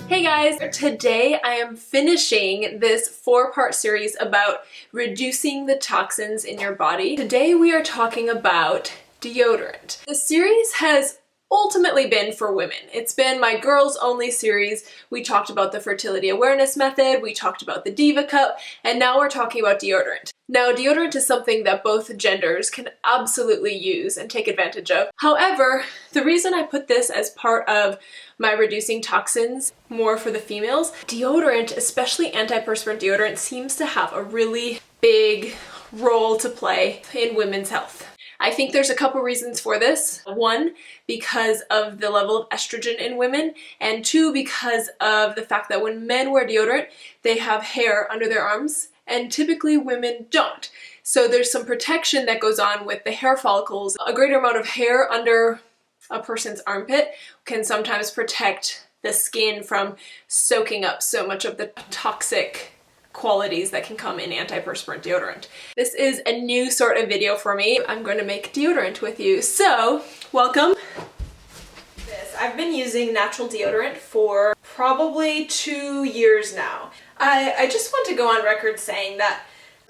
Hey guys! Today I am finishing this 4-part series about reducing the toxins in your body. Today we are talking about deodorant. This series has ultimately been for women. It's been my girls only series. We talked about the fertility awareness method, we talked about the Diva Cup, and now we're talking about deodorant. Now, deodorant is something that both genders can absolutely use and take advantage of. However, the reason I put this as part of my reducing toxins, more for the females, deodorant, especially anti-perspirant deodorant, seems to have a really big role to play in women's health. I think there's a couple reasons for this. One, because of the level of estrogen in women, and two, because of the fact that when men wear deodorant, they have hair under their arms, and typically women don't. So there's some protection that goes on with the hair follicles. A greater amount of hair under a person's armpit can sometimes protect the skin from soaking up so much of the toxic qualities that can come in anti-perspirant deodorant. This is a new sort of video for me. I'm going to make deodorant with you. So, welcome. I've been using natural deodorant for probably 2 years now. I just want to go on record saying that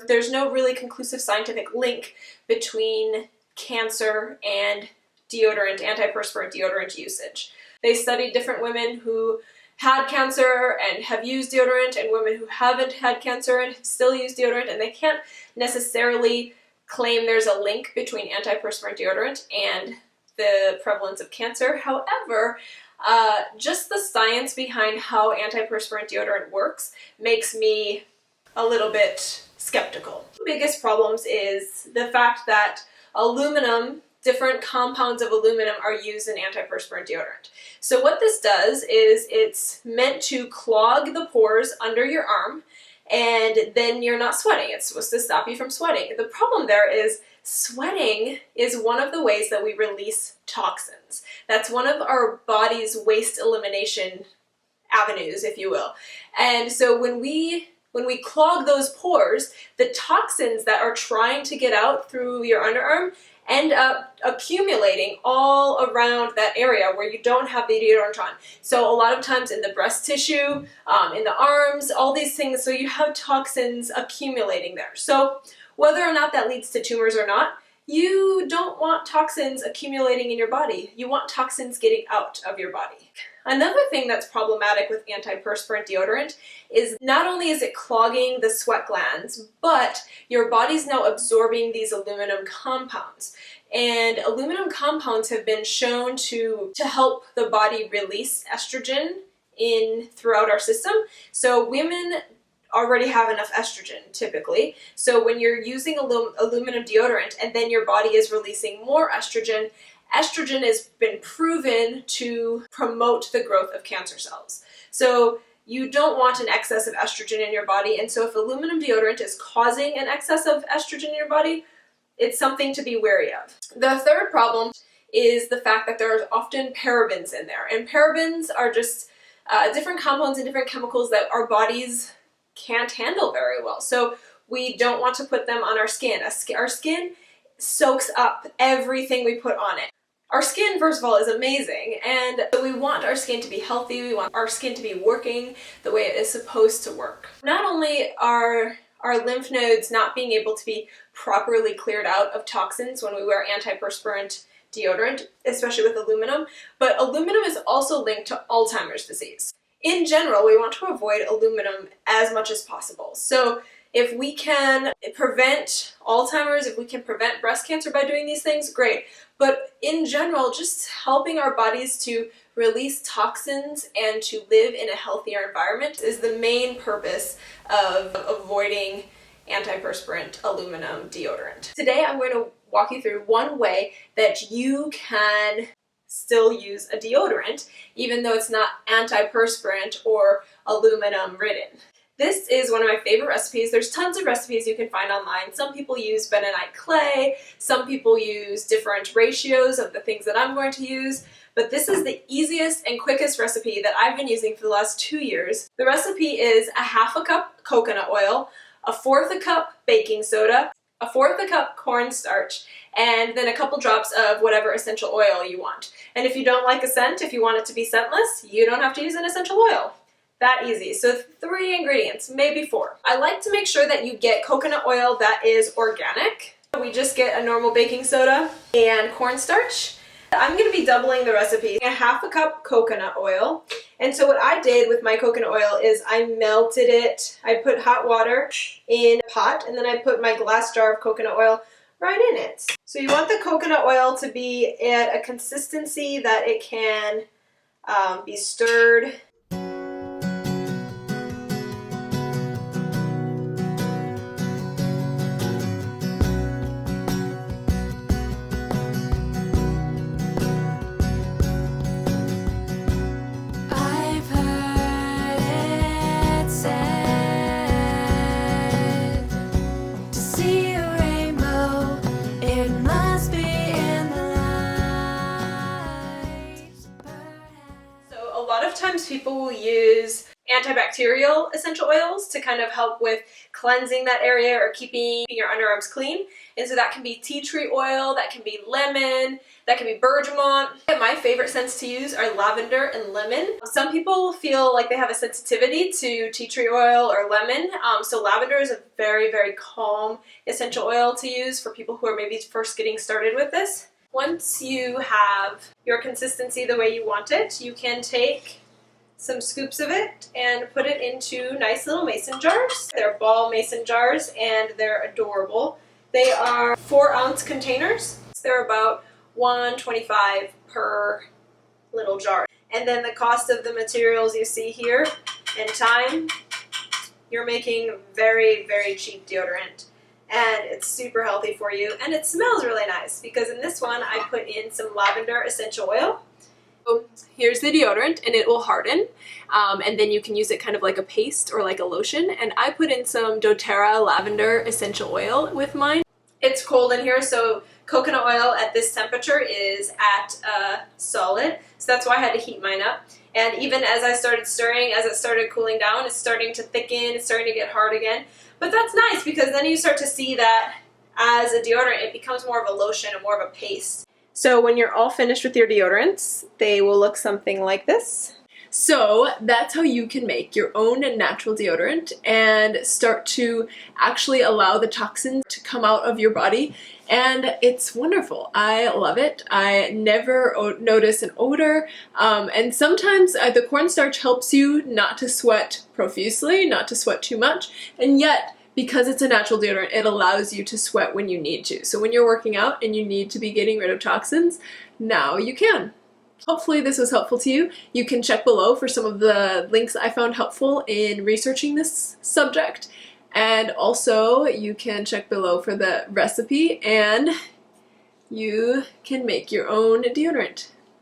there's no really conclusive scientific link between cancer and deodorant, anti-perspirant deodorant usage. They studied different women who had cancer and have used deodorant and women who haven't had cancer and still use deodorant, and they can't necessarily claim there's a link between anti-perspirant deodorant and the prevalence of cancer. However, just the science behind how anti-perspirant deodorant works makes me a little bit skeptical. The biggest problems is the fact that different compounds of aluminum are used in anti-perspirant deodorant. So what this does is it's meant to clog the pores under your arm, and then you're not sweating. It's supposed to stop you from sweating. The problem there is sweating is one of the ways that we release toxins. That's one of our body's waste elimination avenues, if you will. And so when we clog those pores, the toxins that are trying to get out through your underarm end up accumulating all around that area where you don't have the deodorant on. So a lot of times in the breast tissue, in the arms, all these things, so you have toxins accumulating there. So whether or not that leads to tumors or not, you don't want toxins accumulating in your body. You want toxins getting out of your body. Another thing that's problematic with anti-perspirant deodorant is not only is it clogging the sweat glands, but your body's now absorbing these aluminum compounds. And aluminum compounds have been shown to help the body release estrogen throughout our system. So women already have enough estrogen typically. So when you're using aluminum deodorant and then your body is releasing more estrogen, estrogen has been proven to promote the growth of cancer cells. So you don't want an excess of estrogen in your body, and so if aluminum deodorant is causing an excess of estrogen in your body, it's something to be wary of. The third problem is the fact that there are often parabens in there, and parabens are just different compounds and different chemicals that our bodies can't handle very well. So we don't want to put them on our skin. Our skin soaks up everything we put on it. Our skin, first of all, is amazing, and we want our skin to be healthy, we want our skin to be working the way it is supposed to work. Not only are our lymph nodes not being able to be properly cleared out of toxins when we wear anti-perspirant deodorant, especially with aluminum, but aluminum is also linked to Alzheimer's disease. In general, we want to avoid aluminum as much as possible. So if we can prevent Alzheimer's, if we can prevent breast cancer by doing these things, great. But in general, just helping our bodies to release toxins and to live in a healthier environment is the main purpose of avoiding anti-perspirant aluminum deodorant. Today I'm going to walk you through one way that you can still use a deodorant, even though it's not anti-perspirant or aluminum ridden. This is one of my favorite recipes. There's tons of recipes you can find online. Some people use bentonite clay, some people use different ratios of the things that I'm going to use, but this is the easiest and quickest recipe that I've been using for the last 2 years. The recipe is 1/2 cup coconut oil, 1/4 cup baking soda, 1/4 cup cornstarch, and then a couple drops of whatever essential oil you want. And if you don't like a scent, if you want it to be scentless, you don't have to use an essential oil. That easy. So 3 ingredients, maybe 4. I like to make sure that you get coconut oil that is organic. We just get a normal baking soda and cornstarch. I'm going to be doubling the recipe. 1/2 cup coconut oil. And so what I did with my coconut oil is I melted it. I put hot water in a pot, and then I put my glass jar of coconut oil right in it. So you want the coconut oil to be at a consistency that it can be stirred. Times people will use antibacterial essential oils to kind of help with cleansing that area or keeping your underarms clean. And so that can be tea tree oil, that can be lemon, that can be bergamot. My favorite scents to use are lavender and lemon. Some people feel like they have a sensitivity to tea tree oil or lemon. So lavender is a very, very calm essential oil to use for people who are maybe first getting started with this. Once you have your consistency the way you want it, you can take some scoops of it and put it into nice little mason jars. They're ball mason jars and they're adorable. They are 4-ounce containers. They're about $1.25 per little jar. And then the cost of the materials you see here and time, you're making very, very cheap deodorant. And it's super healthy for you, and it smells really nice because in this one I put in some lavender essential oil. So here's the deodorant, and it will harden, and then you can use it kind of like a paste or like a lotion. And I put in some doTERRA lavender essential oil with mine. It's cold in here, so coconut oil at this temperature is at solid, so that's why I had to heat mine up. And even as I started stirring, as it started cooling down, it's starting to thicken, it's starting to get hard again. But that's nice because then you start to see that as a deodorant, it becomes more of a lotion and more of a paste. So when you're all finished with your deodorants, they will look something like this. So that's how you can make your own natural deodorant and start to actually allow the toxins to come out of your body. And it's wonderful. I love it. I never notice an odor. And sometimes the cornstarch helps you not to sweat profusely, not to sweat too much. And yet, because it's a natural deodorant, it allows you to sweat when you need to. So when you're working out and you need to be getting rid of toxins, now you can. Hopefully this was helpful to you. You can check below for some of the links I found helpful in researching this subject. And also you can check below for the recipe and you can make your own deodorant.